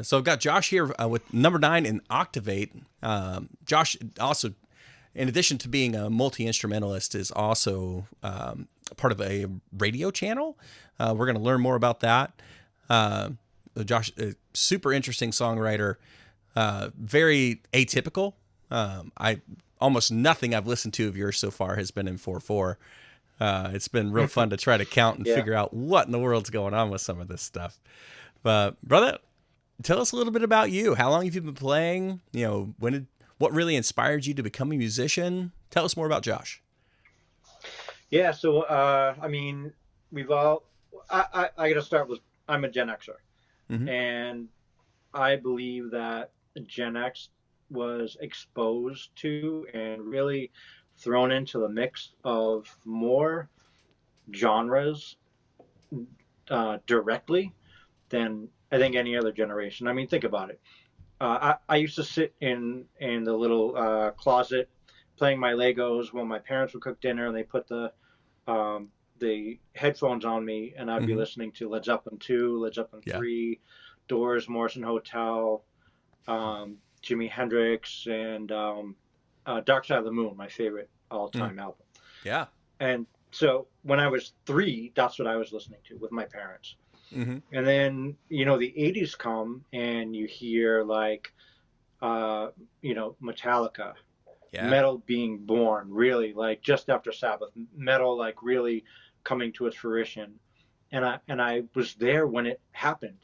So I've got Josh here with number 9 in Octavate. Josh also, in addition to being a multi-instrumentalist, is also part of a radio channel. We're going to learn more about that. Josh, a super interesting songwriter, very atypical. I almost nothing I've listened to of yours so far has been in 4/4. It's been real fun to try to count and figure out what in the world's going on with some of this stuff. But brother, tell us a little bit about you. How long have you been playing? What really inspired you to become a musician? Tell us more about Josh. Yeah, so I mean, I got to start with I'm a Gen Xer, and I believe that Gen X was exposed to and really thrown into the mix of more genres directly than I think any other generation. I mean, think about it. I used to sit in the little closet playing my Legos when my parents would cook dinner and they put the headphones on me, and I'd be listening to Led Zeppelin 2, Led Zeppelin 3, Doors, Morrison Hotel, Jimi Hendrix, and Dark Side of the Moon, my favorite all-time album. Yeah. And so when I was 3, that's what I was listening to with my parents. And then, the 80s come and you hear like, Metallica, metal being born, really, like just after Sabbath, metal like really coming to its fruition. And I was there when it happened.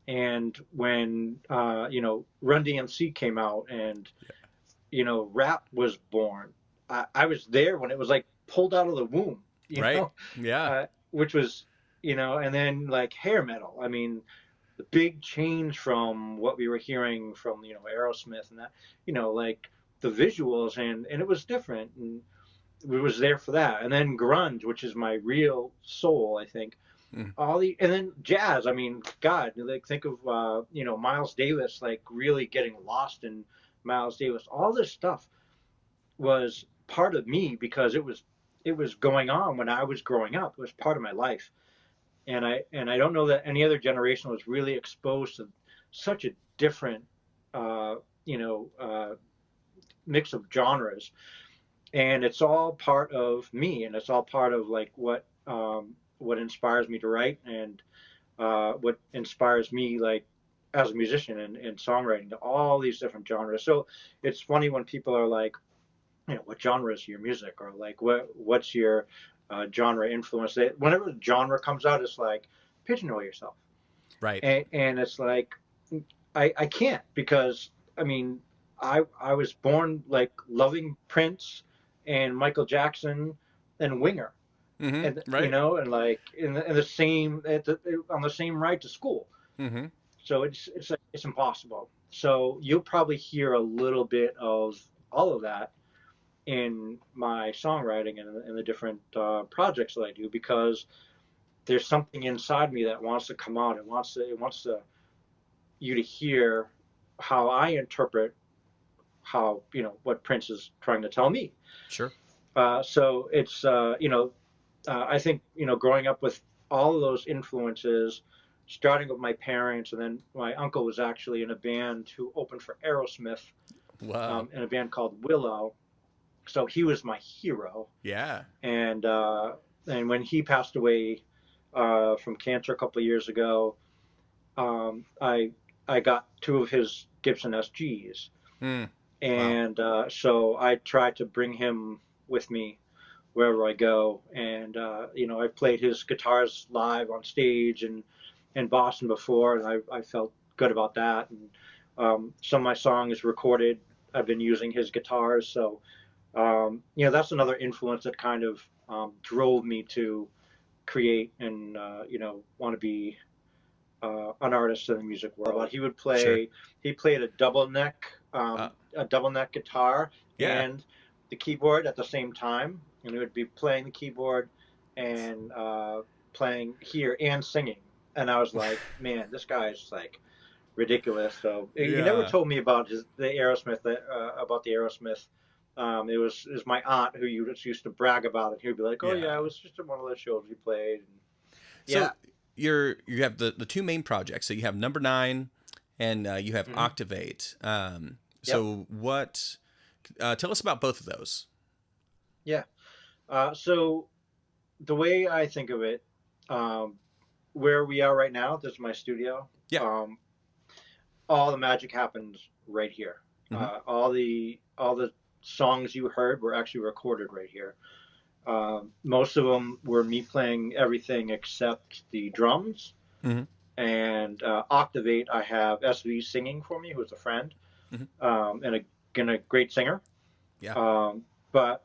And when, Run DMC came out and, rap was born, I was there when it was like pulled out of the womb, you know? Yeah. Which was, and then like hair metal. I mean, the big change from what we were hearing from, Aerosmith and that, like the visuals and it was different. And it was there for that. And then grunge, which is my real soul, I think. And then jazz. I mean, God, like think of, Miles Davis, like really getting lost in Miles Davis. All this stuff was part of me because it was going on when I was growing up. It was part of my life. And I don't know that any other generation was really exposed to such a different, mix of genres. And it's all part of me, and it's all part of like what inspires me to write and what inspires me like as a musician and songwriting to all these different genres. So it's funny when people are like, what genre is your music, or like what's your genre influence? Whenever the genre comes out, it's like pigeonhole yourself, right? And it's like I can't, because I mean I was born like loving Prince and Michael Jackson and Winger, and right. and like in the same on the same ride to school. So it's like it's impossible. So you'll probably hear a little bit of all of that in my songwriting and in the different projects that I do, because there's something inside me that wants to come out. It wants you to hear how I interpret how what Prince is trying to tell me. Sure. So it's I think growing up with all of those influences, starting with my parents, and then my uncle was actually in a band who opened for Aerosmith. Wow. In a band called Willow. So he was my hero. Yeah. And when he passed away from cancer a couple of years ago, I got 2 of his Gibson SGs, and so I tried to bring him with me wherever I go. And I've played his guitars live on stage and in Boston before, and I felt good about that. And some of my songs recorded, I've been using his guitars. So that's another influence that kind of drove me to create and want to be an artist in the music world. He would play. Sure. He played a double neck guitar and the keyboard at the same time, and he would be playing the keyboard and playing here and singing. And I was like, man, this guy is like ridiculous. So he never told me about the Aerosmith. It was my aunt who used to brag about it. He would be like, "Oh yeah, it was just one of those shows we played." And, so you have the 2 main projects. So you have number 9 and you have Hmm. Octavate. Yep. So what? Tell us about both of those. Yeah. So the way I think of it, um, where we are right now, this is my studio. Yeah. Um, all the magic happens right here. Hmm. All the songs you heard were actually recorded right here. Most of them were me playing everything except the drums. Hmm. And Octavate, I have SV singing for me, who's a friend, Hmm. and a great singer. Yeah. But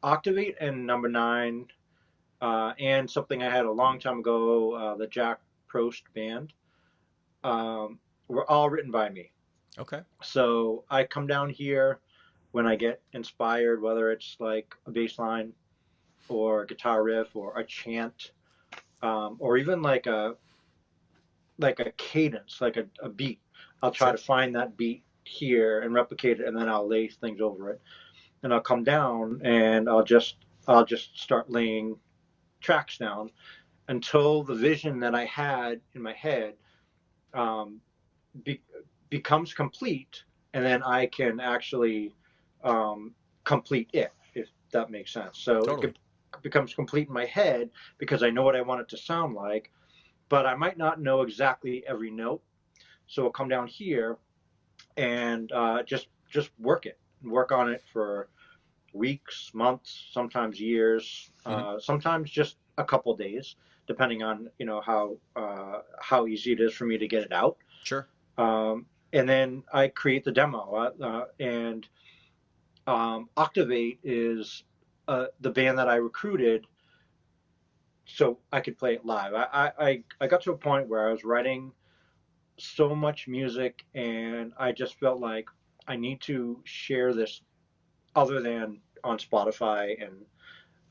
Octavate and Number Nine, and something I had a long time ago, the Jack Prost band, um, were all written by me. Okay. So I come down here when I get inspired, whether it's like a bass line or a guitar riff or a chant, or even like a cadence, like a beat. I'll try to Sure. find that beat here and replicate it, and then I'll lay things over it. And I'll come down and I'll just start laying tracks down until the vision that I had in my head um, be, becomes complete, and then I can actually um, complete it, if that makes sense. So Totally. becomes complete in my head because I know what I want it to sound like, but I might not know exactly every note. So I'll come down here and just work on it for weeks, months, sometimes years, Hmm. sometimes just a couple days, depending on how easy it is for me to get it out. Sure. And then I create the demo, and Octavate is the band that I recruited so I could play it live. I got to a point where I was writing so much music, and I just felt like I need to share this other than on Spotify and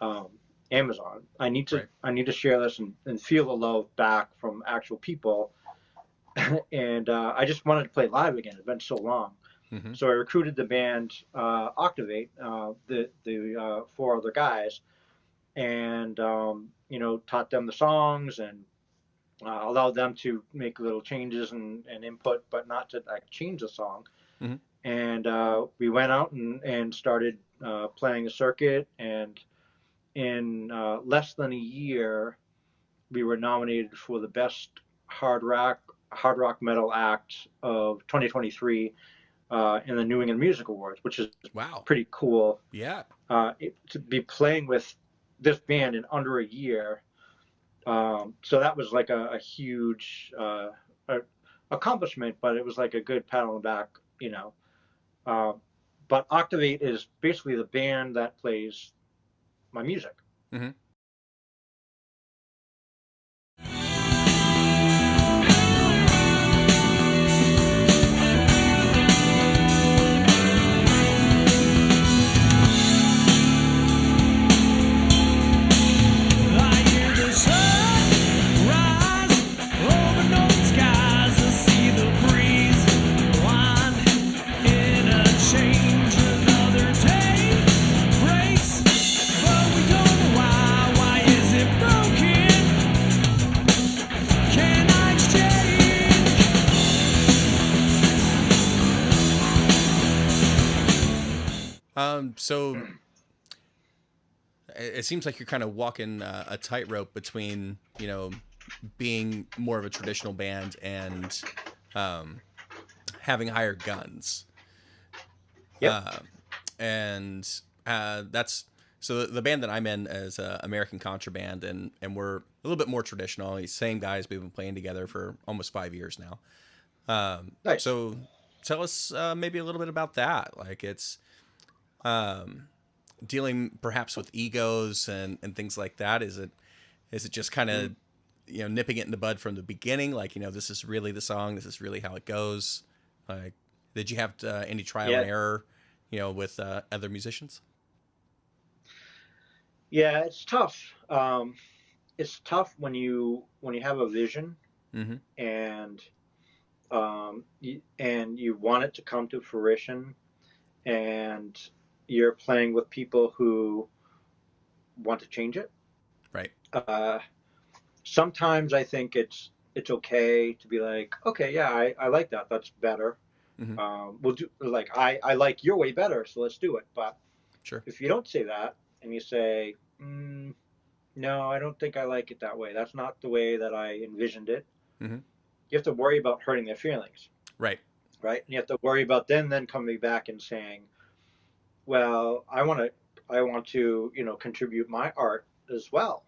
um, Amazon. Right. I need to share this and feel the love back from actual people. And I just wanted to play live again. It's been so long. Hmm. So I recruited the band Octavate, the four other guys, and taught them the songs and allowed them to make little changes and input, but not to like change the song. Hmm. And we went out and started playing the circuit. And in less than a year, we were nominated for the best hard rock hard rock metal act of 2023 in the New England Music Awards, which is Wow. pretty cool. Yeah. To be playing with this band in under a year. So that was like a huge accomplishment, but it was like a good pat on the back, you know. Uh, but Octavate is basically the band that plays my music. Hmm. I hear the sun rise over northern skies. I see the breeze wind in a change. Another day breaks, but we don't know why. Why is it broken? Can I exchange? So it seems like you're kind of walking a tightrope between, being more of a traditional band and um, having higher guns. Yep. And that's so the band that I'm in is American Contraband, and we're a little bit more traditional. These same guys, we've been playing together for almost 5 years now. Nice. So tell us maybe a little bit about that. Like it's dealing perhaps with egos and things like that. Is it just kind Mm. of nipping it in the bud from the beginning? Like this is really the song. This is really how it goes. Like, did you have any trial and Yeah. error, with other musicians? Yeah. It's tough. It's tough when you have a vision Mm-hmm. and and you want it to come to fruition, and you're playing with people who want to change it. Right. Uh, Sometimes I think it's okay to be like, okay, yeah, I like that. That's better. Mm-hmm. We'll do like I like your way better, so let's do it. But Sure. if you don't say that and you say, no, I don't think I like it that way. That's not the way that I envisioned it. Mm-hmm. You have to worry about hurting their feelings, Right. right? And you have to worry about then coming back and saying, well, I want to, contribute my art as well.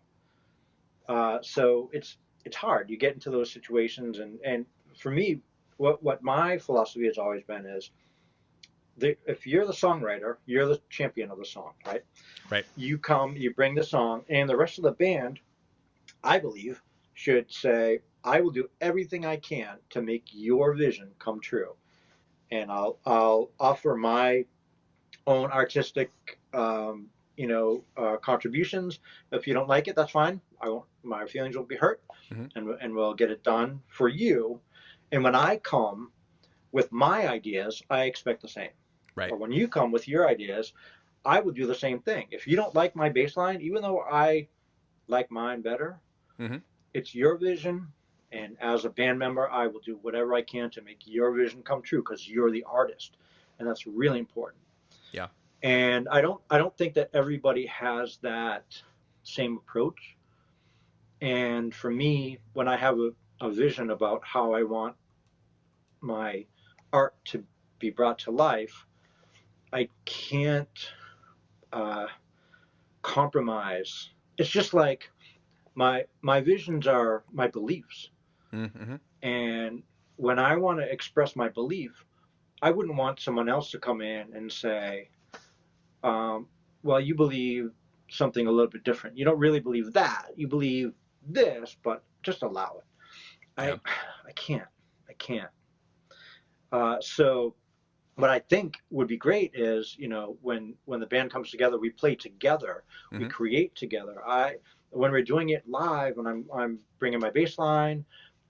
So it's hard. You get into those situations, and for me, what my philosophy has always been is, if you're the songwriter, you're the champion of the song, right? Right. You come, you bring the song, and the rest of the band, I believe, should say, I will do everything I can to make your vision come true, and I'll offer my own artistic, contributions. If you don't like it, that's fine. I won't. My feelings won't be hurt, Mm-hmm. and we'll get it done for you. And when I come with my ideas, I expect the same. Right. Or when you come with your ideas, I would do the same thing. If you don't like my bass line, even though I like mine better, Mm-hmm. it's your vision. And as a band member, I will do whatever I can to make your vision come true because you're the artist, and that's really important. Yeah. And I don't think that everybody has that same approach. And for me, when I have a vision about how I want my art to be brought to life, I can't uh, compromise. It's just like my visions are my beliefs, Mm-hmm. and when I want to express my belief, I wouldn't want someone else to come in and say, um, "Well, you believe something a little bit different. You don't really believe that. You believe this, but just allow it." Yeah. I can't. I can't. So what I think would be great is, when the band comes together, we play together, we Mm-hmm. create together. When we're doing it live, when I'm bringing my bass line,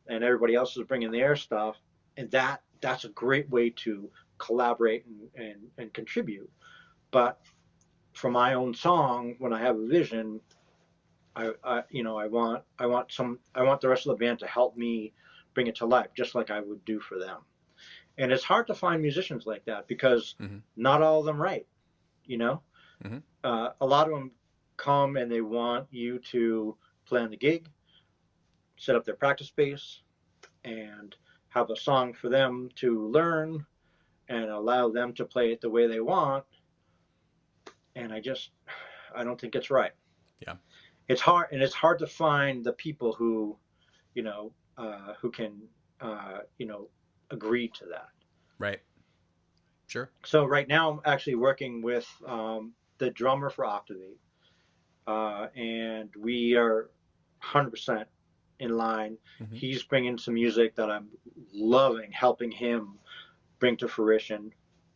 and everybody else is bringing their stuff, and that's a great way to collaborate and contribute. But for my own song, when I have a vision, I want the rest of the band to help me bring it to life, just like I would do for them. And it's hard to find musicians like that because Mm-hmm. not all of them write. You know, Mm-hmm. a lot of them come and they want you to plan the gig, set up their practice space, and have a song for them to learn and allow them to play it the way they want. And I don't think it's right. Yeah. It's hard, and it's hard to find the people who can, agree to that. Right. Sure. So right now, I'm actually working with the drummer for Octavate, and we are 100% in line. Mm-hmm. He's bringing some music that I'm loving, helping him bring to fruition,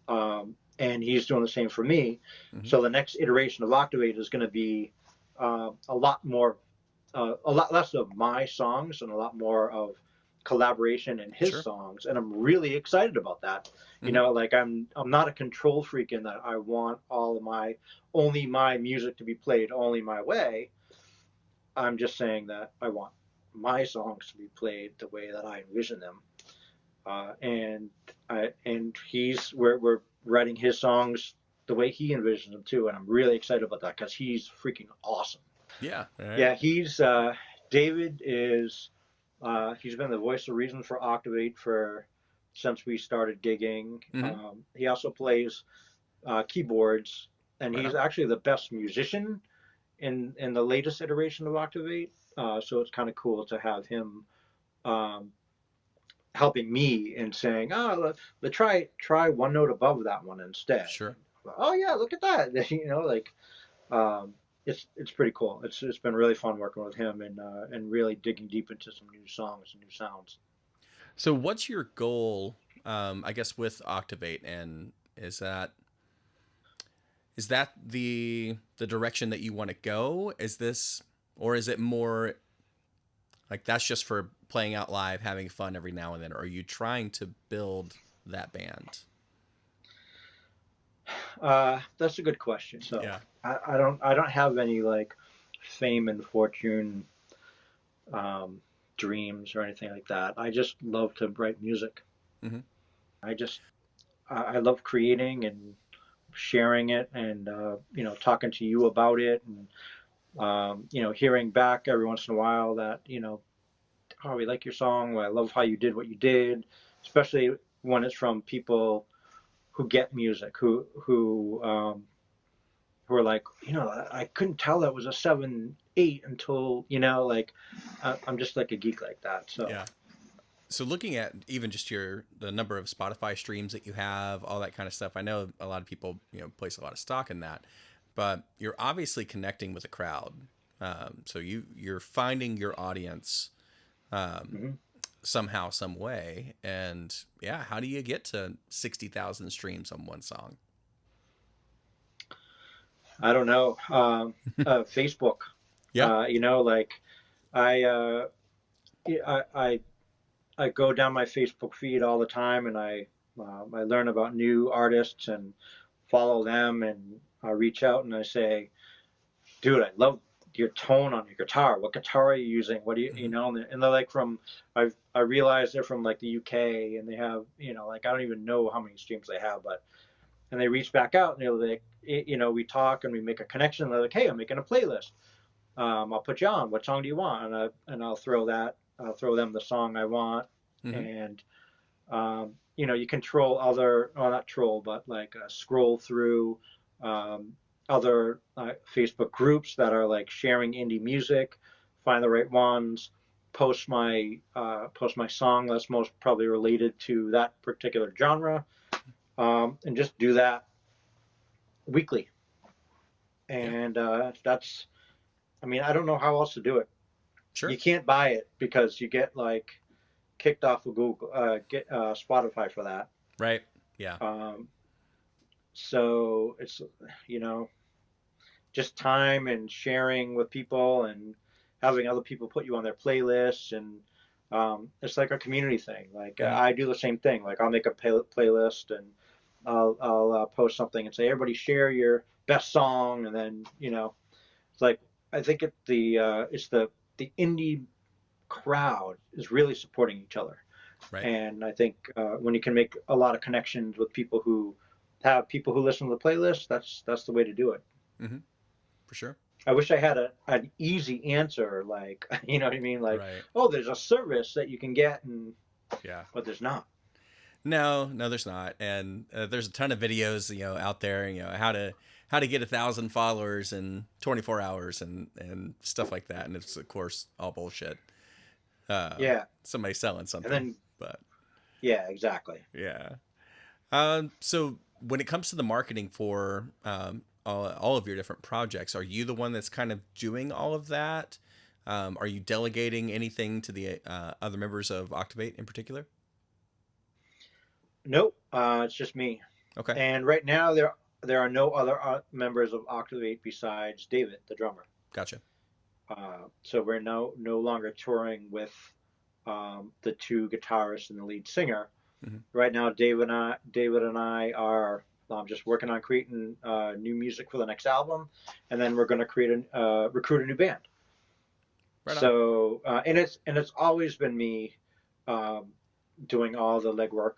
and he's doing the same for me. Mm-hmm. So the next iteration of Octavate is going to be a lot less of my songs and a lot more of collaboration in his Sure. songs, and I'm really excited about that. Mm-hmm. Like I'm not a control freak in that I want only my music to be played only my way. I'm just saying that I want my songs to be played the way that I envision them, and we're writing his songs the way he envisions them too, and I'm really excited about that because he's freaking awesome. Yeah. Right. Yeah, David is he's been the voice of reason for Octavate since we started gigging. Mm-hmm. He also plays keyboards, and Right he's on. actually the best musician in the latest iteration of Octavate. So it's kind of cool to have him um, helping me and saying, "Oh, let's try one note above that one instead." Sure. Oh yeah, look at that! Um, it's pretty cool. It's been really fun working with him and really digging deep into some new songs and new sounds. So, what's your goal? I guess with Octavate, and is that the direction that you want to go? Is this, or is it more like that's just for playing out live, having fun every now and then? Or are you trying to build that band? That's a good question. So Yeah. I don't have any like fame and fortune dreams or anything like that. I just love to write music. Mm-hmm. I just I love creating and sharing it, and talking to you about it, and hearing back every once in a while that oh, we like your song. I love how you did what you did, especially when it's from people who get music, who are like, I couldn't tell that was a 7/8 until like I'm just like a geek like that. So Yeah. So looking at even just the number of Spotify streams that you have, all that kind of stuff, I know a lot of people place a lot of stock in that, but you're obviously connecting with a crowd. So you're finding your audience mhm. somehow, some way, and yeah, how do you get to 60,000 streams on one song? I don't know. Facebook. Yeah. Like I, I I I go down my Facebook feed all the time, and I learn about new artists and follow them, and I reach out and I say, dude, I love your tone on your guitar. What guitar are you using? What do Mm-hmm. And they're like I realize they're from like the UK, and they have, like I don't even know how many streams they have, but and they reach back out and they're like, we talk and we make a connection. They're like, hey, I'm making a playlist. I'll put you on. What song do you want? And I'll throw them the song I want, Mm-hmm. and you can troll other, well, not troll, but like scroll through um, other Facebook groups that are like sharing indie music, find the right ones, post my song that's most probably related to that particular genre, and just do that weekly. Yeah. And that's, I mean, I don't know how else to do it. Sure. You can't buy it because you get like kicked off of Google, get Spotify for that. Right. Yeah. Um, so it's you know just time and sharing with people and having other people put you on their playlists, and it's like a community thing. Like Mm-hmm. I do the same thing. Like I'll make a playlist, and I'll post something and say everybody share your best song, and then it's like I think it's the indie crowd is really supporting each other. Right. And I think when you can make a lot of connections with people who have people who listen to the playlist, that's the way to do it. Mm-hmm. For sure. I wish I had an easy answer, like you know what I mean, like, Right. oh, there's a service that you can get, and Yeah. but there's not. No, no, there's not, and there's a ton of videos, out there, how to get 1,000 followers in 24 hours and stuff like that, and it's of course all bullshit. Yeah, Somebody selling and something, then but yeah, exactly. yeah. So when it comes to the marketing for all of your different projects, are you the one that's kind of doing all of that? Are you delegating anything to the other members of Octavate in particular? Nope, it's just me. Okay, And right now there are no other members of Octavate besides David, the drummer. gotcha. So we're no longer touring with the two guitarists and the lead singer. Hmm. Right now, David and I are just working on creating new music for the next album, and then we're going to recruit a new band. Right on. So and it's always been me um, doing all the legwork,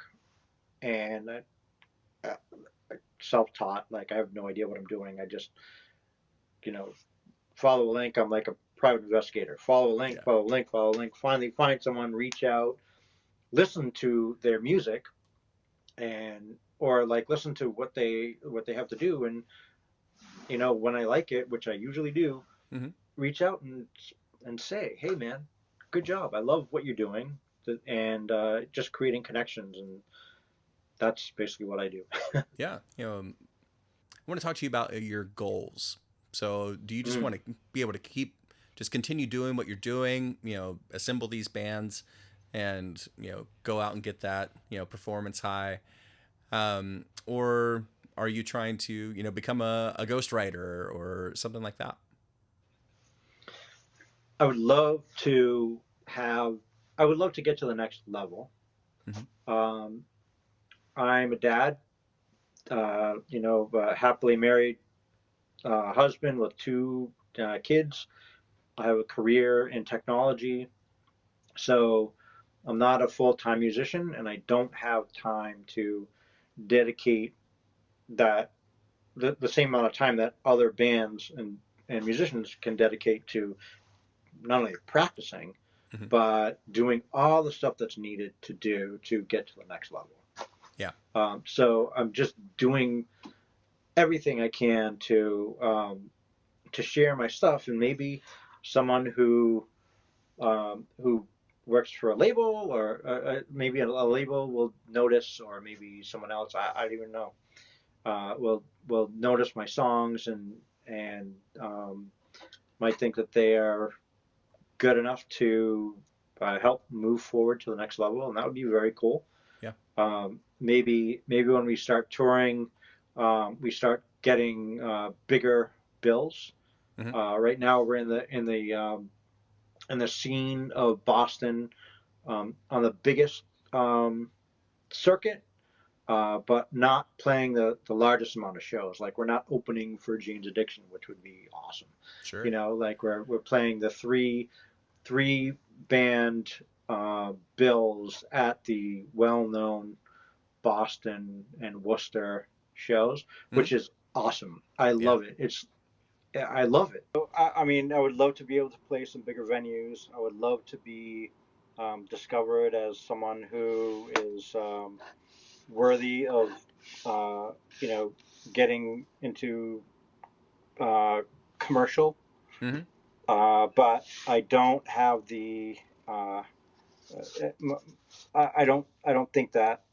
and uh, self-taught. Like I have no idea what I'm doing. I just you know follow a link. I'm like a private investigator. Follow a link, Yeah. follow a link, follow a link. Finally find someone, reach out, listen to their music, and or like listen to what they have to do, and when I like it, which I usually do, Hmm. reach out and say, hey man, good job. I love what you're doing, and just creating connections, and that's basically what I do. Yeah. I want to talk to you about your goals. So, do you just Mm. want to be able to just continue doing what you're doing? Assemble these bands, and go out and get that performance high, or are you trying to become a ghostwriter or something like that? I would love to have. I would love to get to the next level. Hmm. Um, I'm a dad, happily married husband with two kids. I have a career in technology, So I'm not a full-time musician, and I don't have time to dedicate that the same amount of time that other bands and musicians can dedicate to not only practicing, Mhm. but doing all the stuff that's needed to do to get to the next level. Yeah. So I'm just doing everything I can to share my stuff, and maybe someone who works for a label, or maybe a label will notice, or maybe someone else, I don't even know, will notice my songs and might think that they are good enough to help move forward to the next level, and that would be very cool. Yeah. Maybe when we start touring, we start getting bigger bills. Mhm. Right now, we're in the scene of Boston, on the biggest circuit, but not playing the largest amount of shows. Like, we're not opening for Jane's Addiction, which would be awesome. Sure. Like we're playing the three band bills at the well-known Boston and Worcester shows, which is awesome. I Yeah. love it. I love it. So, I mean, I would love to be able to play some bigger venues. I would love to be discovered as someone who is worthy of, getting into commercial. Mm-hmm. But I don't have the. I don't think that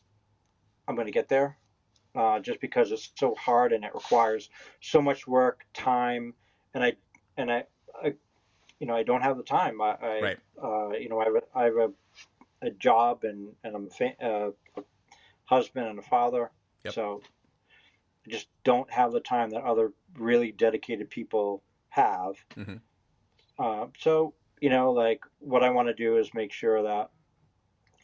I'm going to get there. Just because it's so hard and it requires so much work, time, and I I don't have the time. Right. I have a job, and I'm a husband and a father. Yep. So I just don't have the time that other really dedicated people have. Mm-hmm. So like, what I want to do is make sure that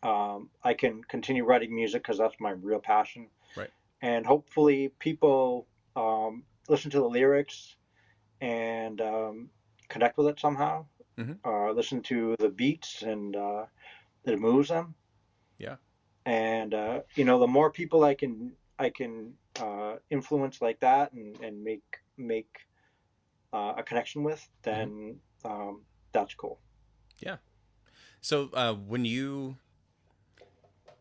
I can continue writing music, because that's my real passion. Right. And hopefully people listen to the lyrics and connect with it somehow. Mm-hmm. Listen to the beats, and that it moves them. Yeah. And the more people I can influence like that, and make a connection with, then that's cool. Yeah. So when you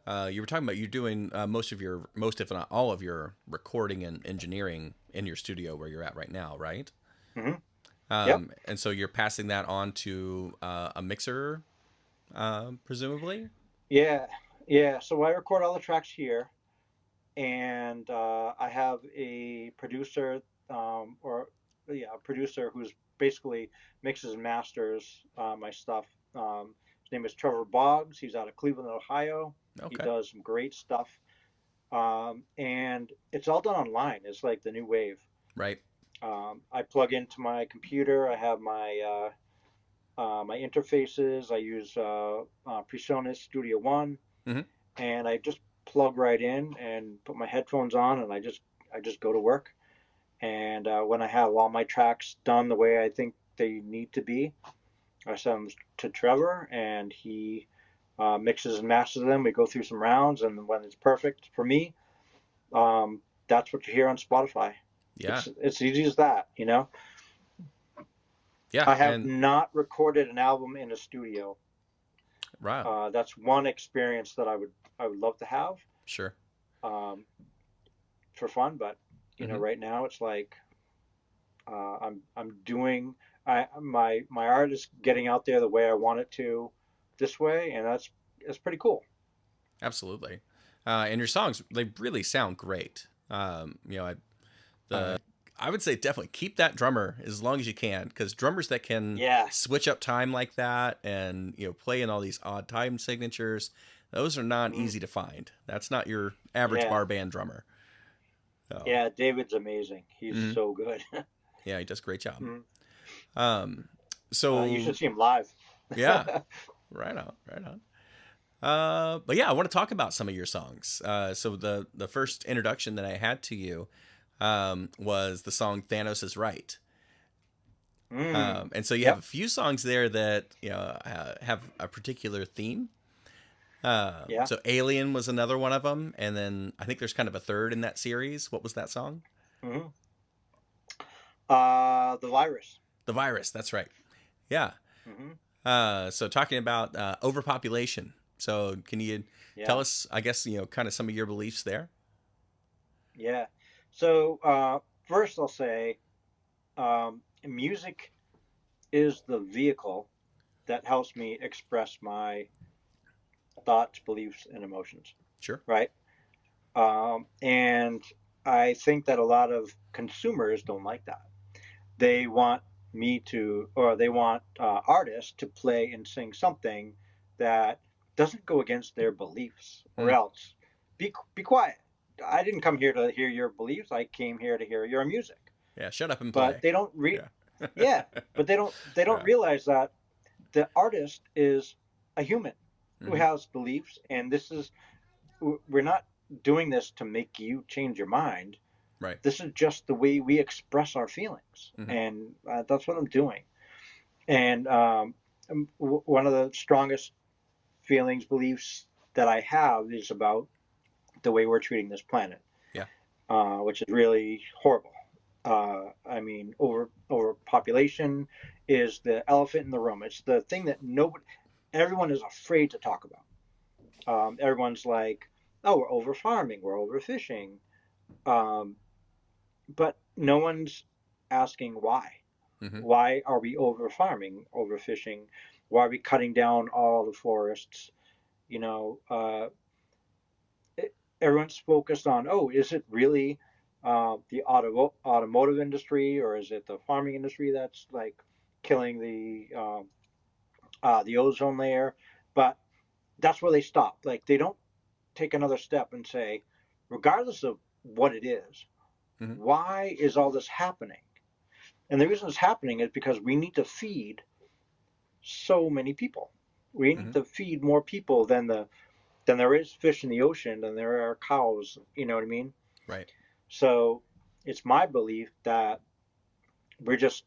were talking about you doing most if not all of your recording and engineering in your studio where you're at right now, right? Mm-hmm. Yep. And so you're passing that on to a mixer, presumably? Yeah. So I record all the tracks here, and I have a producer, a producer who's basically mixes and masters my stuff. His name is Trevor Boggs. He's out of Cleveland, Ohio. Okay. He does some great stuff, and it's all done online. It's like the new wave. Right. I plug into my computer. I have my my interfaces. I use PreSonus Studio One, Mm-hmm. and I just plug right in and put my headphones on, and I just go to work. And when I have all my tracks done the way I think they need to be, I send them to Trevor, and he mixes and masters them. We go through some rounds, and when it's perfect for me, that's what you hear on Spotify. Yeah. It's easy as that, Yeah. I have not recorded an album in a studio. Wow. That's one experience that I would love to have. Sure. For fun, but right now it's like I'm doing my art is getting out there the way I want it to, this way, and that's pretty cool. Absolutely. And your songs, they really sound great. I would say definitely keep that drummer as long as you can, because drummers that can switch up time like that and play in all these odd time signatures, those are not easy to find. That's not your average bar band drummer. So. Yeah, David's amazing. He's so good. Yeah, he does a great job. So you should see him live. Yeah, right on. But yeah, I want to talk about some of your songs. So the first introduction that I had to you was the song "Thanos is Right." And so you have a few songs there that have a particular theme. So Alien was another one of them, and then I think there's kind of a third in that series. What was that song? Mm-hmm. The Virus. The Virus, that's right. Yeah. Mm-hmm. So talking about overpopulation. So can you tell us, I guess, kind of some of your beliefs there? Yeah. So first I'll say music is the vehicle that helps me express my thoughts, beliefs, and emotions. Sure. Right? And I think that a lot of consumers don't like that. They want they want artists to play and sing something that doesn't go against their beliefs, or else be quiet. I didn't come here to hear your beliefs. I came here to hear your music. Yeah, shut up and play. But they don't but they don't realize that the artist is a human who has beliefs, and we're not doing this to make you change your mind. Right. This is just the way we express our feelings, and that's what I'm doing. And one of the strongest feelings, beliefs that I have is about the way we're treating this planet. Yeah. Which is really horrible. I mean, overpopulation is the elephant in the room. It's the thing that everyone is afraid to talk about. Everyone's like, oh, we're over farming, we're overfishing. But no one's asking why. Why are we over farming, overfishing? Why are we cutting down all the forests? Everyone's focused on, is it really the automotive industry, or is it the farming industry that's like killing the ozone layer? But that's where they stop. Like, they don't take another step and say, regardless of what it is, why is all this happening? And the reason it's happening is because we need to feed so many people. We need to feed more people than there is fish in the ocean, than there are cows. You know what I mean? Right. So it's my belief that we're just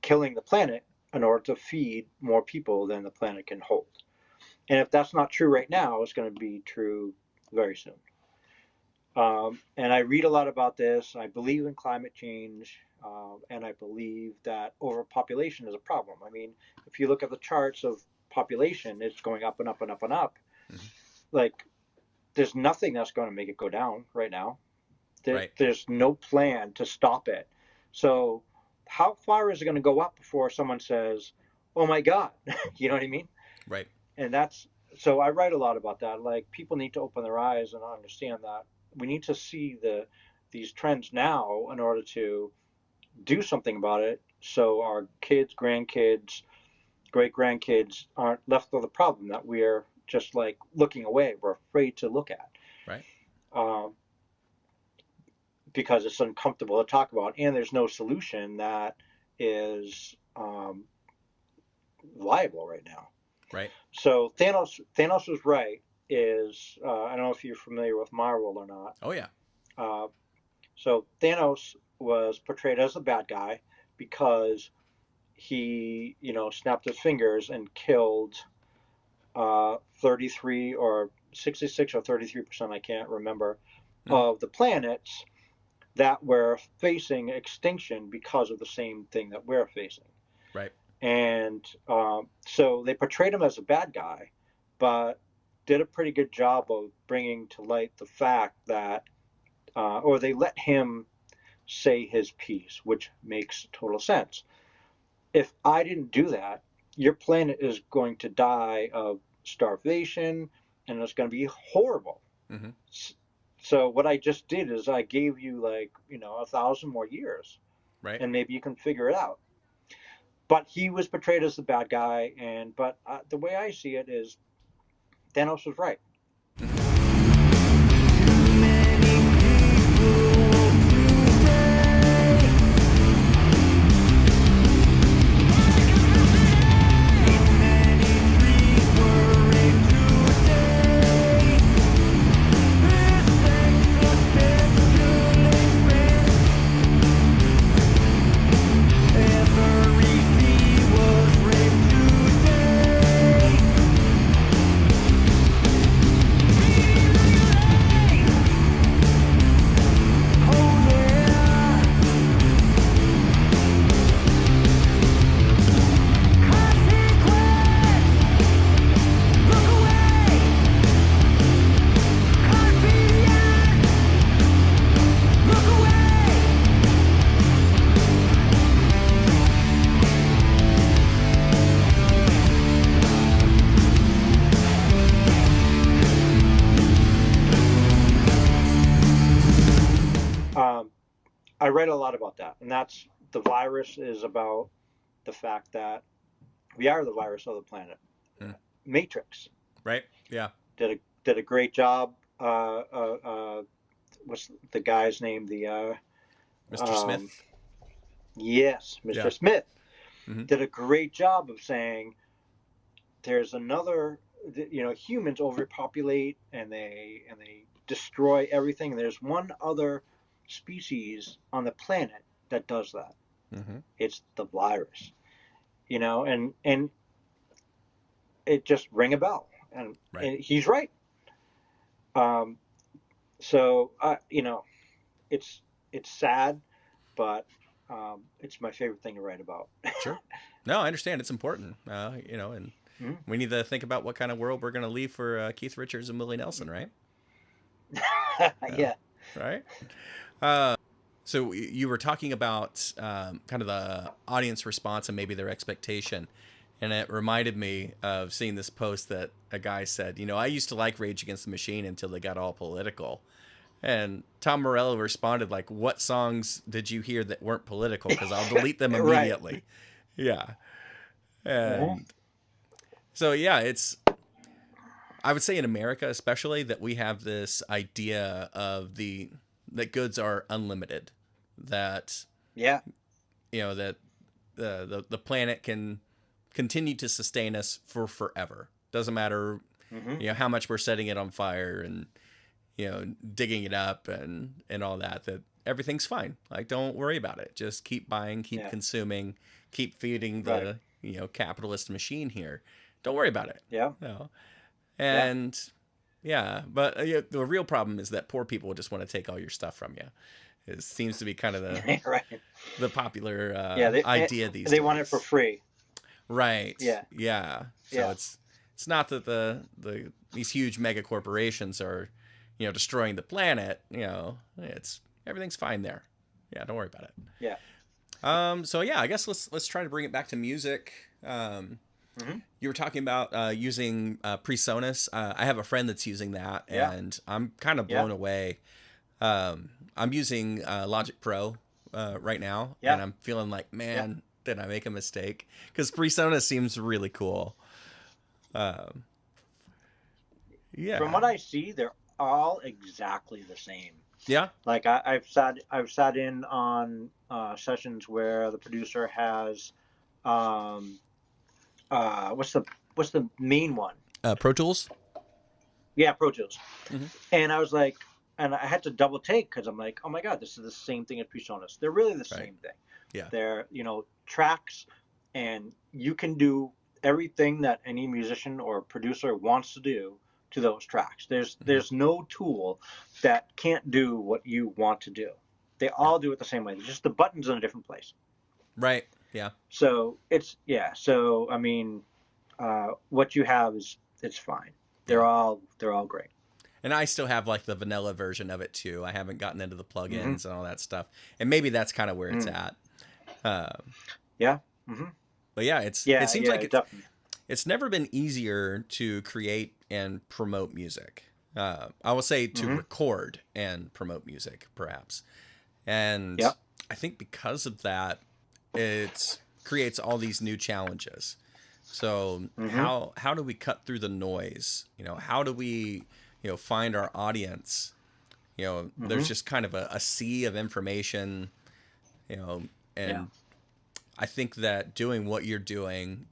killing the planet in order to feed more people than the planet can hold. And if that's not true right now, it's going to be true very soon. And I read a lot about this. I believe in climate change, and I believe that overpopulation is a problem. I mean, if you look at the charts of population, it's going up and up and up and up. Like, there's nothing that's going to make it go down right now. There's no plan to stop it. So how far is it going to go up before someone says, oh my God, you know what I mean? Right. And so I write a lot about that. Like, people need to open their eyes and understand that we need to see these trends now in order to do something about it, so our kids, grandkids, great grandkids aren't left with a problem that we're just like looking away. We're afraid to look at. Right. Because it's uncomfortable to talk about, and there's no solution that is viable right now. Right. So Thanos was right. I don't know if you're familiar with Marvel or not. Oh yeah. So Thanos was portrayed as a bad guy because he, snapped his fingers and killed 33 or 66 or 33%, I can't remember, of the planets that were facing extinction because of the same thing that we're facing. Right. And so they portrayed him as a bad guy, but did a pretty good job of bringing to light the fact that, or they let him say his piece, which makes total sense. If I didn't do that, your planet is going to die of starvation, and it's going to be horrible. So what I just did is I gave you 1,000 more years, right? And maybe you can figure it out. But he was portrayed as the bad guy, but the way I see it is Thanos was right. Every I read a lot about that, and that's the virus is about the fact that we are the virus of the planet. Mm. Matrix Right? Yeah. did a great job. What's the guy's name? Mr. Smith. Yes, Mr. Yeah. Smith Mm-hmm. did a great job of saying there's another. Humans overpopulate and they destroy everything. There's one other species on the planet that does that. Mm-hmm. It's the virus. And it just rang a bell, and he's right. So it's sad, but it's my favorite thing to write about. Sure. No, I understand. It's important. And we need to think about what kind of world we're going to leave for Keith Richards and Willie Nelson, right? Yeah. Right. So you were talking about kind of the audience response and maybe their expectation. And it reminded me of seeing this post that a guy said, I used to like Rage Against the Machine until they got all political. And Tom Morello responded like, what songs did you hear that weren't political? Because I'll delete them immediately. Right. Yeah. And so, yeah, I would say in America especially that we have this idea of that goods are unlimited, that, that the planet can continue to sustain us for forever. Doesn't matter, how much we're setting it on fire and, digging it up and all that everything's fine. Like, don't worry about it. Just keep buying, keep consuming, keep feeding the, capitalist machine here. Don't worry about it. Yeah. And but the real problem is that poor people just want to take all your stuff from you. It seems to be kind of the the popular idea these days. They want it for free. Right. Yeah. So it's not that these huge mega corporations are, destroying the planet. It's everything's fine there. Yeah, don't worry about it. Yeah. So I guess let's try to bring it back to music. You were talking about using PreSonus. I have a friend that's using that, and I'm kind of blown away. I'm using Logic Pro right now, and I'm feeling like, man, did I make a mistake? Because PreSonus seems really cool. From what I see, they're all exactly the same. Yeah. Like I've sat in on sessions where the producer has what's the main one? Pro Tools. Yeah, Pro Tools. And I was like, and I had to double take because I'm like, oh my god, this is the same thing as PreSonus. They're really the same thing. Yeah. They're tracks, and you can do everything that any musician or producer wants to do to those tracks. There's no tool that can't do what you want to do. They all do it the same way. It's just the button's in a different place. Right. Yeah. So So I mean, what you have it's fine. They're all great. And I still have like the vanilla version of it too. I haven't gotten into the plugins and all that stuff. And maybe that's kind of where it's at. But it seems like it's never been easier to create and promote music. I will say to record and promote music, perhaps. And I think because of that, it creates all these new challenges. So how do we cut through the noise? How do we, find our audience? There's just kind of a sea of information, and I think that doing what you're doing,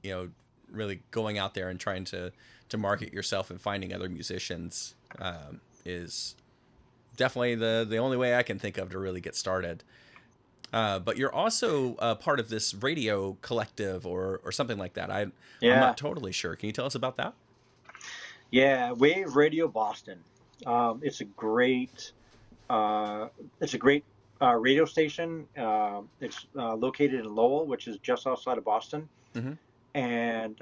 really going out there and trying to market yourself and finding other musicians is definitely the only way I can think of to really get started. But you're also part of this radio collective or something like that. I'm not totally sure. Can you tell us about that? Yeah, Wave Radio Boston. It's a great radio station. It's located in Lowell, which is just outside of Boston. And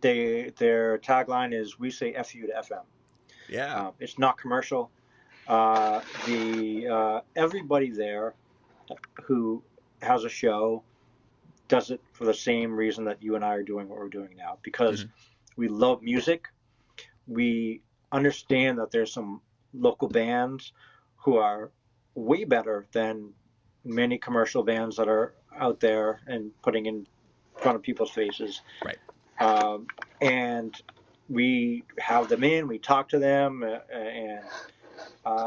their tagline is "We say FU to FM." Yeah, it's not commercial. Everybody there who has a show does it for the same reason that you and I are doing what we're doing now, because we love music. We understand that there's some local bands who are way better than many commercial bands that are out there and putting in front of people's faces. Right. And we have them in, we talk to them, and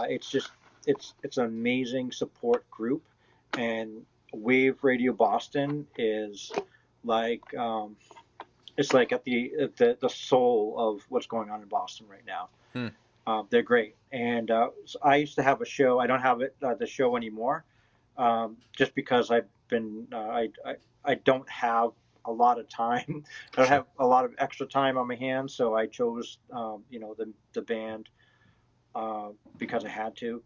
it's just it's an amazing support group. And Wave Radio Boston is like it's like at the soul of what's going on in Boston right now. They're great, and so I used to have a show. I don't have the show anymore, just because I've been I don't have a lot of time. I don't have a lot of extra time on my hands, so I chose the band because I had to.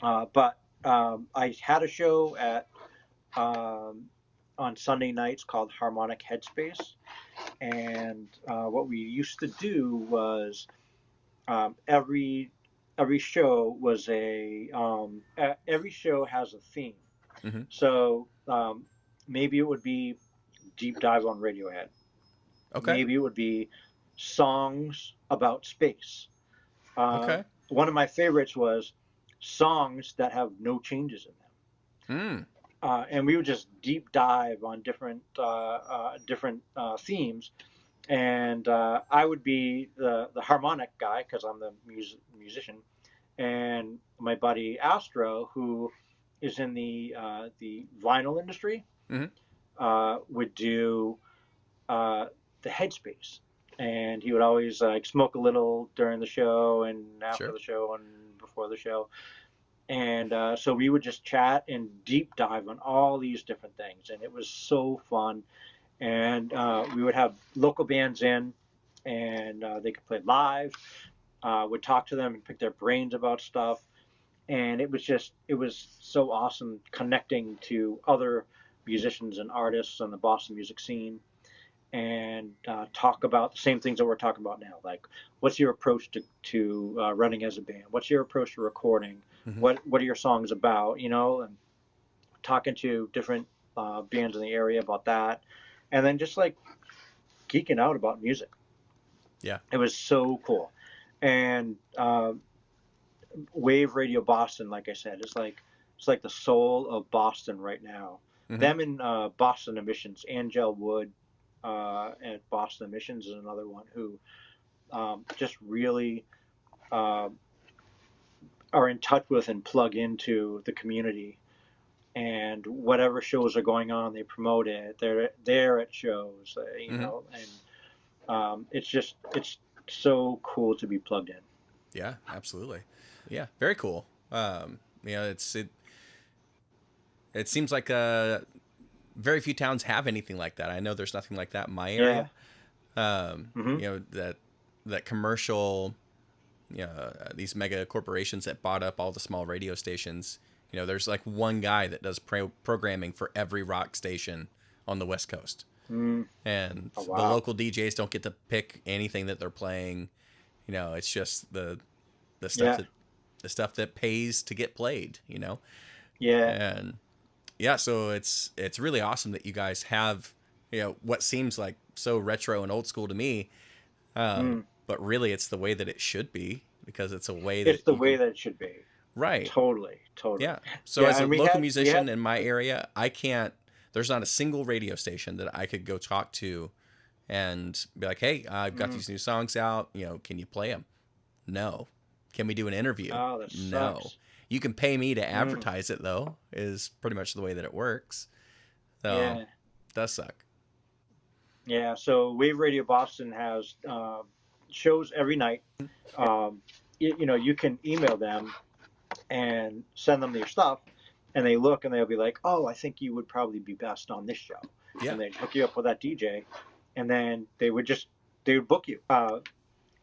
But I had a show at on Sunday nights called Harmonic Headspace, and what we used to do was every show was every show has a theme. Mm-hmm. So maybe it would be deep dive on Radiohead. Okay. Maybe it would be songs about space. Okay. One of my favorites was songs that have no changes in them. And we would just deep dive on different themes. And I would be the harmonic guy because I'm the musician, and my buddy Astro, who is in the vinyl industry, would do the headspace, and he would always smoke a little during the show and after the show and before the show. And so we would just chat and deep dive on all these different things, and it was so fun. And we would have local bands in, and they could play live. Would talk to them and pick their brains about stuff, and it was so awesome connecting to other musicians and artists on the Boston music scene, and talk about the same things that we're talking about now, like what's your approach to running as a band, what's your approach to recording, what are your songs about, and talking to different bands in the area about that. And then just like geeking out about music. Yeah. It was so cool. And Wave Radio Boston, like I said, it's like the soul of Boston right now. Them in Boston Emissions, Angel Wood at Boston Emissions is another one who just really are in touch with and plug into the community. And whatever shows are going on, they promote it. They're there at shows, and it's so cool to be plugged in. Yeah, absolutely. Yeah, very cool. It seems like very few towns have anything like that. I know there's nothing like that in my area. That commercial, these mega corporations that bought up all the small radio stations. There's like one guy that does programming for every rock station on the West Coast. And the local DJs don't get to pick anything that they're playing. It's just the stuff that pays to get played, And so it's really awesome that you guys have, what seems like so retro and old school to me. But really it's the way that it should be, because it's a way that that it should be. Right. Totally. Yeah. So as a local musician in my area, there's not a single radio station that I could go talk to and be like, hey, I've got these new songs out. Can you play them? No. Can we do an interview? Oh, that sucks. No. You can pay me to advertise it, though, is pretty much the way that it works. So it does suck. Yeah. So Wave Radio Boston has shows every night. You can email them and send them your stuff, and they look and they'll be like, oh, I think you would probably be best on this show. Yeah. And they'd hook you up with that DJ, and then they would book you.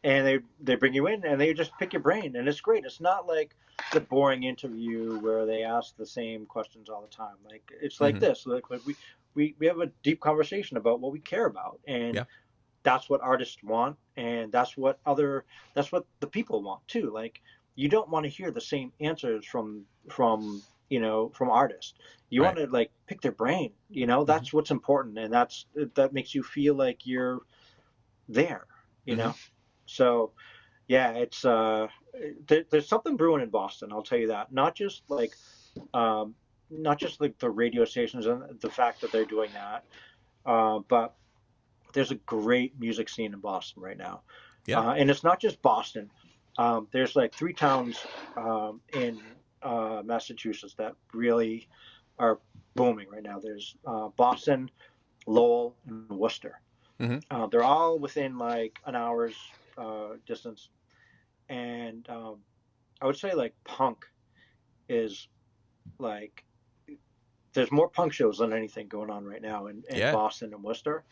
And they bring you in and they just pick your brain, and it's great. It's not like the boring interview where they ask the same questions all the time. Like it's like this. Like we have a deep conversation about what we care about, and that's what artists want, and that's what the people want too. Like you don't want to hear the same answers from artists. You want to like pick their brain. That's what's important, and that makes you feel like you're there. So, yeah, it's there's something brewing in Boston. I'll tell you that. Not just like not just like the radio stations and the fact that they're doing that, but there's a great music scene in Boston right now. Yeah. And it's not just Boston. There's like 3 towns in Massachusetts that really are booming right now. There's Boston, Lowell, and Worcester. They're all within like an hour's distance. And I would say like punk is like, there's more punk shows than anything going on right now in Yeah. Boston and Worcester.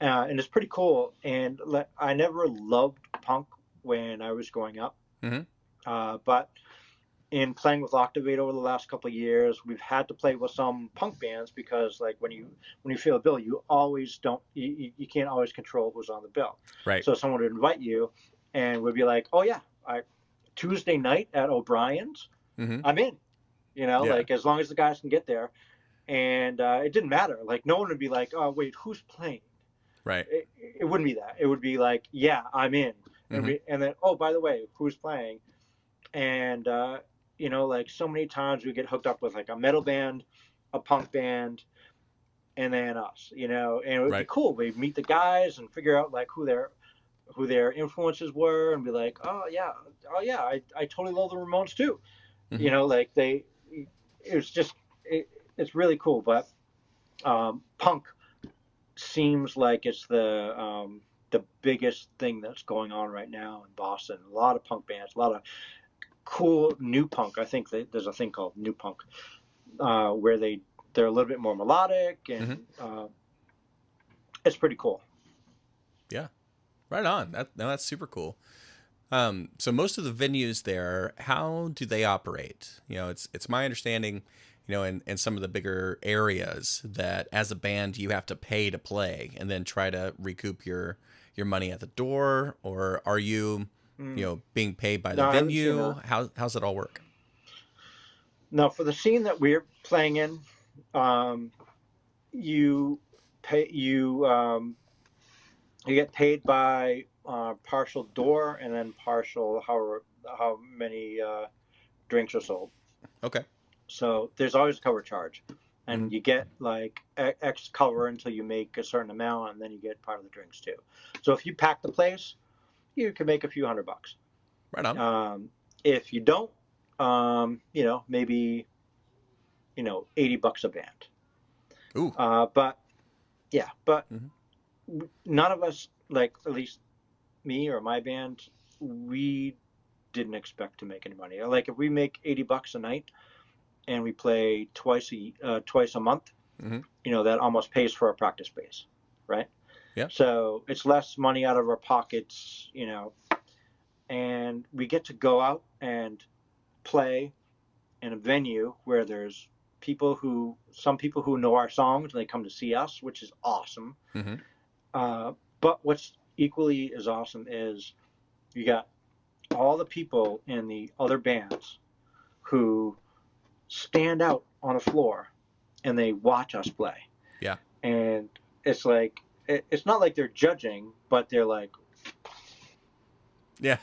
And it's pretty cool. And I never loved punk when I was growing up. But in playing with Octavate over the last couple of years, we've had to play with some punk bands because, like, when you feel a bill, you always don't, you can't always control who's on the bill. Right. So someone would invite you, and would be like, "Oh yeah, Tuesday night at O'Brien's, I'm in." You know, Yeah. like as long as the guys can get there, and it didn't matter. Like no one would be like, "Oh wait, who's playing?" Right. It wouldn't be that. It would be like, "Yeah, I'm in," and then, "Oh, by the way, who's playing?" And you know, like so many times we get hooked up with like a metal band, a punk band, and then us. You know, and it would be cool. We'd meet the guys and figure out like who their influences were, and be like, "Oh yeah, I totally love the Ramones too." You know, like it's just it's really cool. But punk seems like it's the biggest thing that's going on right now in Boston. A lot of punk bands, a lot of cool new punk. I think there's a thing called new punk where they're a little bit more melodic, and it's pretty cool. Yeah, right on. That's super cool. So most of the venues there, how do they operate? You know, it's my understanding, you know, in some of the bigger areas that as a band you have to pay to play and then try to recoup your money at the door, or are you, you know, being paid by the venue? How's it all work? Now, for the scene that we're playing in, you get paid by partial door and then partial how many drinks are sold. Okay. So there's always a cover charge, and you get like X cover until you make a certain amount, and then you get part of the drinks too. So if you pack the place, you can make a few $100. Right on. If you don't, you know, maybe, you know, $80 a band. Ooh. But none of us, like at least me or my band, we didn't expect to make any money. Like if we make $80 a night and we play twice a month, you know, that almost pays for our practice space, right? Yeah. So it's less money out of our pockets, you know, and we get to go out and play in a venue where there's some people who know our songs, and they come to see us, which is awesome. But what's equally as awesome is you got all the people in the other bands who stand out on a floor and they watch us play. Yeah. And it's like, it's not like they're judging, but they're like, yeah.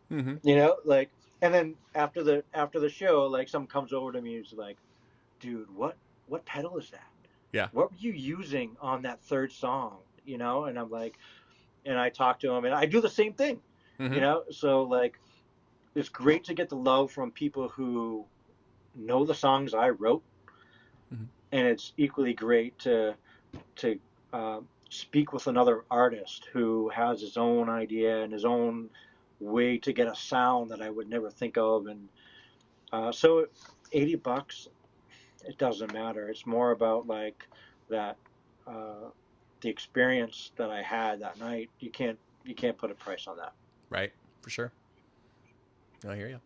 you know, like, and then after the show, like someone comes over to me and is like, "Dude, what pedal is that? Yeah. What were you using on that third song?" You know, and I'm like, and I talk to him, and I do the same thing, you know. So like, it's great to get the love from people who know the songs I wrote, and it's equally great to speak with another artist who has his own idea and his own way to get a sound that I would never think of. And so $80, it doesn't matter. It's more about like that, the experience that I had that night. You can't put a price on that. Right. For sure. I hear you.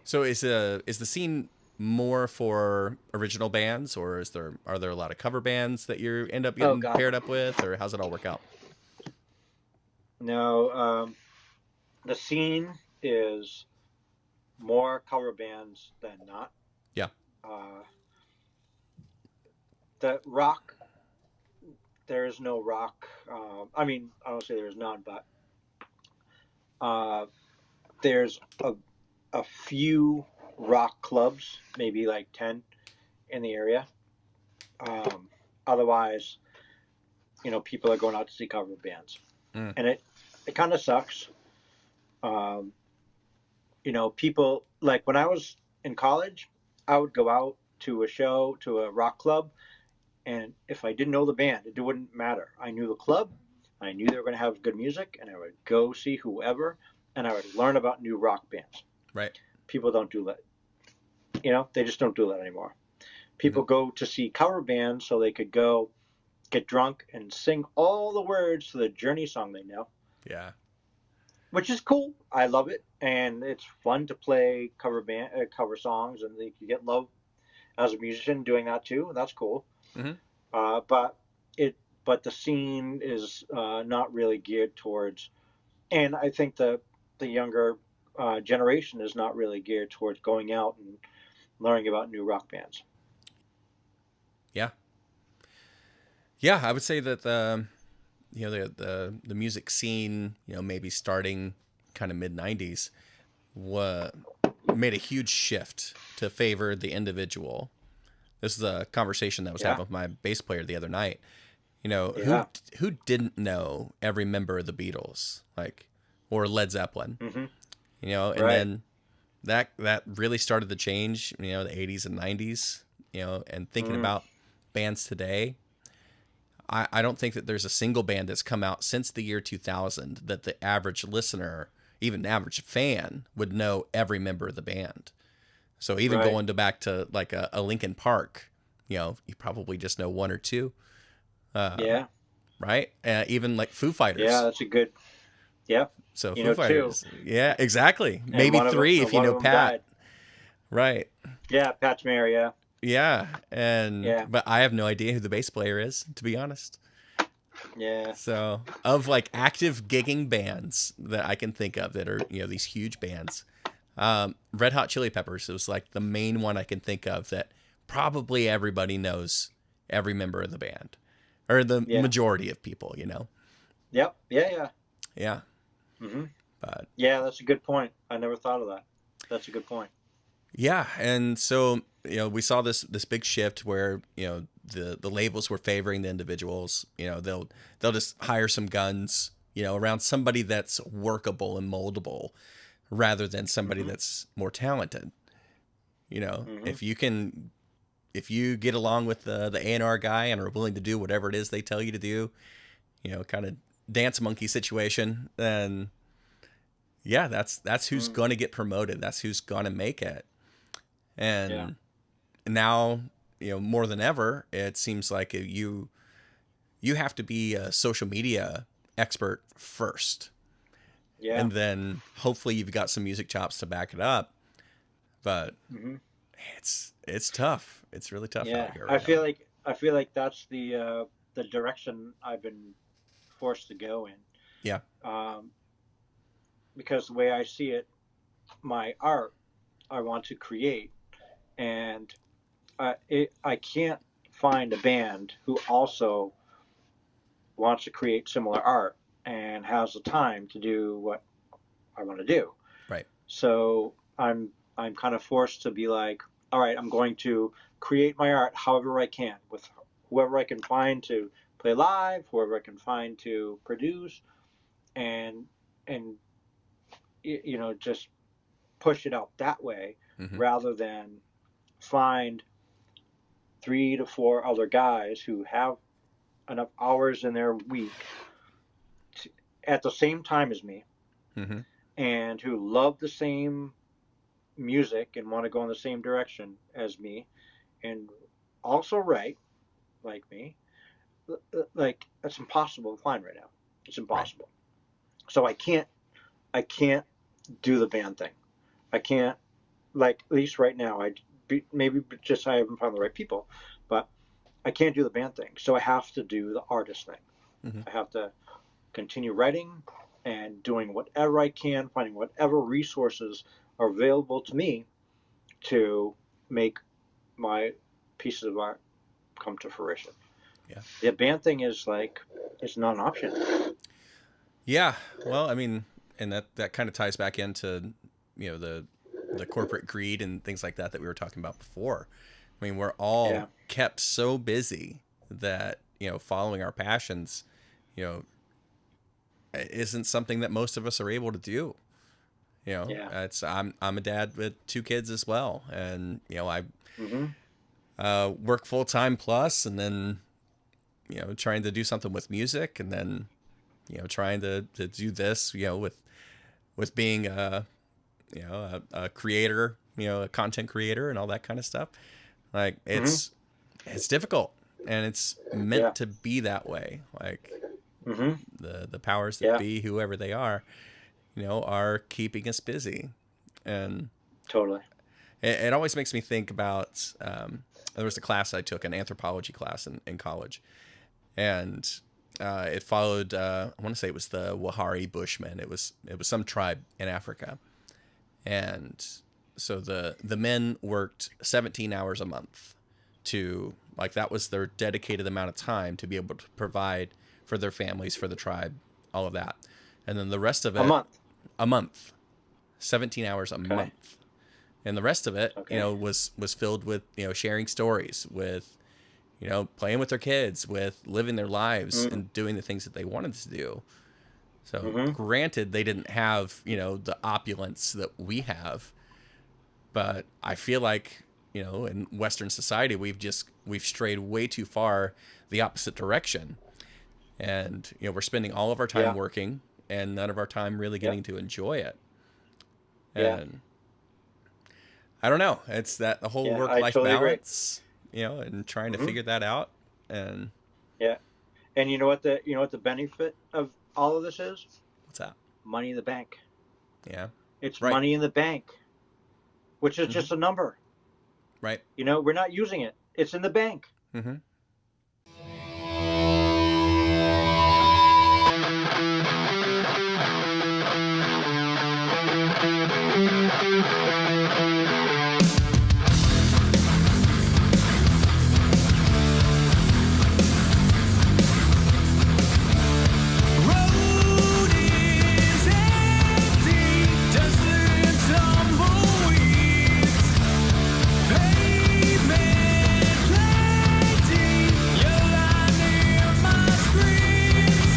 So is the scene more for original bands, or are there a lot of cover bands that you end up getting paired up with, or how's it all work out? No, the scene is more cover bands than not. Yeah. The rock, there is no rock. I mean, I don't say there is none, but there's a few rock clubs, maybe like 10 in the area. Otherwise, people are going out to see cover bands, and it kind of sucks. People, like when I was in college, I would go out to a show, to a rock club, and if I didn't know the band, it wouldn't matter. I knew the club, I knew they were going to have good music, and I would go see whoever, and I would learn about new rock bands. Right. People don't do that. They just don't do that anymore. People go to see cover bands so they could go get drunk and sing all the words to the Journey song they know. Yeah. Which is cool. I love it, and it's fun to play cover songs, and you get love as a musician doing that too. That's cool. But the scene is not really geared towards, and I think the younger generation is not really geared towards going out and learning about new rock bands. Yeah, I would say that the music scene, maybe starting kind of mid 90s, made a huge shift to favor the individual. This is a conversation that was having with my bass player the other night. Who didn't know every member of the Beatles, or Led Zeppelin? And then that really started to change, the 80s and 90s, and thinking about bands today. I don't think that there's a single band that's come out since the year 2000 that the average listener, even the average fan, would know every member of the band. So even going back to like a Linkin Park, you probably just know one or two. Right? Even like Foo Fighters. Yeah, that's a good. Yeah. So Foo Fighters. Two. Yeah, exactly. And maybe three if you know Pat. Died. Right. Yeah, Pat Smear, yeah. Yeah, but I have no idea who the bass player is, to be honest. Yeah. So, of like active gigging bands that I can think of that are, these huge bands, Red Hot Chili Peppers was like the main one I can think of that probably everybody knows every member of the band, or the majority of people, Yep. Yeah. Yeah. But yeah, that's a good point. I never thought of that. That's a good point. Yeah, and so we saw this big shift where the labels were favoring the individuals. They'll just hire some guns around somebody that's workable and moldable, rather than somebody that's more talented. If you get along with the A&R guy and are willing to do whatever it is they tell you to do, kind of dance monkey situation, then that's who's going to get promoted. That's who's going to make it. And now, more than ever, it seems like you have to be a social media expert first. Yeah. And then hopefully you've got some music chops to back it up. But it's tough. It's really tough out here. I feel like that's the direction I've been forced to go in. Yeah. Because the way I see it, my art, I want to create. And I can't find a band who also wants to create similar art and has the time to do what I want to do. Right. So I'm kind of forced to be like, all right, I'm going to create my art however I can, with whoever I can find to play live, whoever I can find to produce, and just push it out that way, rather than find 3 to 4 other guys who have enough hours in their week at the same time as me, and who love the same music and want to go in the same direction as me, and also write like me. Like, that's impossible to find right now. It's impossible. Right. So I can't do the band thing. I can't, like, at least right now, maybe just I haven't found the right people, but I can't do the band thing. So I have to do the artist thing. I have to continue writing and doing whatever I can, finding whatever resources are available to me to make my pieces of art come to fruition. Yeah. The band thing is like, it's not an option. Yeah. Well, I mean, and that kind of ties back into, the the corporate greed and things like that we were talking about before. I mean, we're all Yeah. kept so busy that, following our passions, isn't something that most of us are able to do. Yeah. I'm a dad with 2 kids as well, and I Mm-hmm. work full time plus, and then trying to do something with music, and then trying to do this with being a creator, a content creator, and all that kind of stuff. Like it's difficult, and it's meant Yeah. to be that way. Like Mm-hmm. the powers that Yeah. be, whoever they are keeping us busy. And Totally. it always makes me think about, there was a class I took, an anthropology class in college, and it followed, I want to say it was the Wahari Bushmen. It was some tribe in Africa. And so the men worked 17 hours a month that was their dedicated amount of time to be able to provide for their families, for the tribe, all of that. And then the rest of it, a month, 17 hours a month. And the rest of it, was filled with, sharing stories, with, playing with their kids, with living their lives and doing the things that they wanted to do. So granted, they didn't have, the opulence that we have, but I feel like, in Western society, we've strayed way too far the opposite direction. And, we're spending all of our time working and none of our time really getting to enjoy it. And I don't know. It's that the whole work-life balance, and trying to figure that out. And and you know what the benefit of all of this is? What's that? Money in the bank. Yeah. It's money in the bank, which is just a number. Right. We're not using it. It's in the bank. Mm-hmm. Road is empty, desert tumbleweeds, pavement plenty. You're lying near my screens,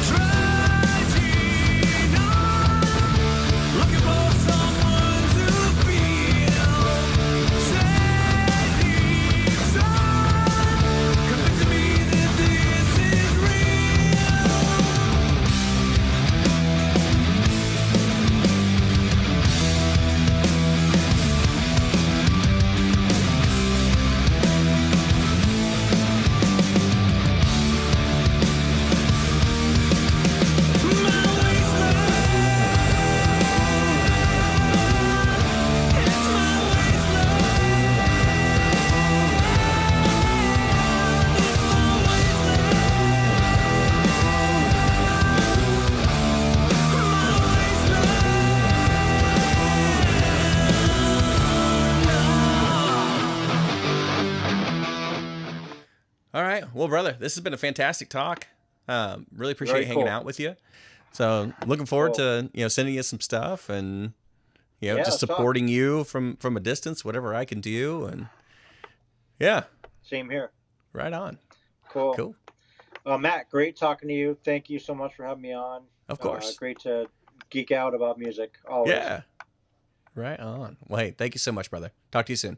trudging on, looking for someone to feel. Setting sun, convincing me that this is real. All right. Well, brother, this has been a fantastic talk. Really appreciate Very hanging cool. out with you. So looking forward to, sending you some stuff and, just let's talk. supporting you from a distance, whatever I can do. And yeah, Same here. right on. Cool. Matt, great talking to you. Thank you so much for having me on. Of course. Great to geek out about music. Always. Yeah. Right on. Well, hey, thank you so much, brother. Talk to you soon.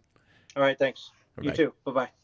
All right. Thanks. You Bye-bye. too. Bye-bye.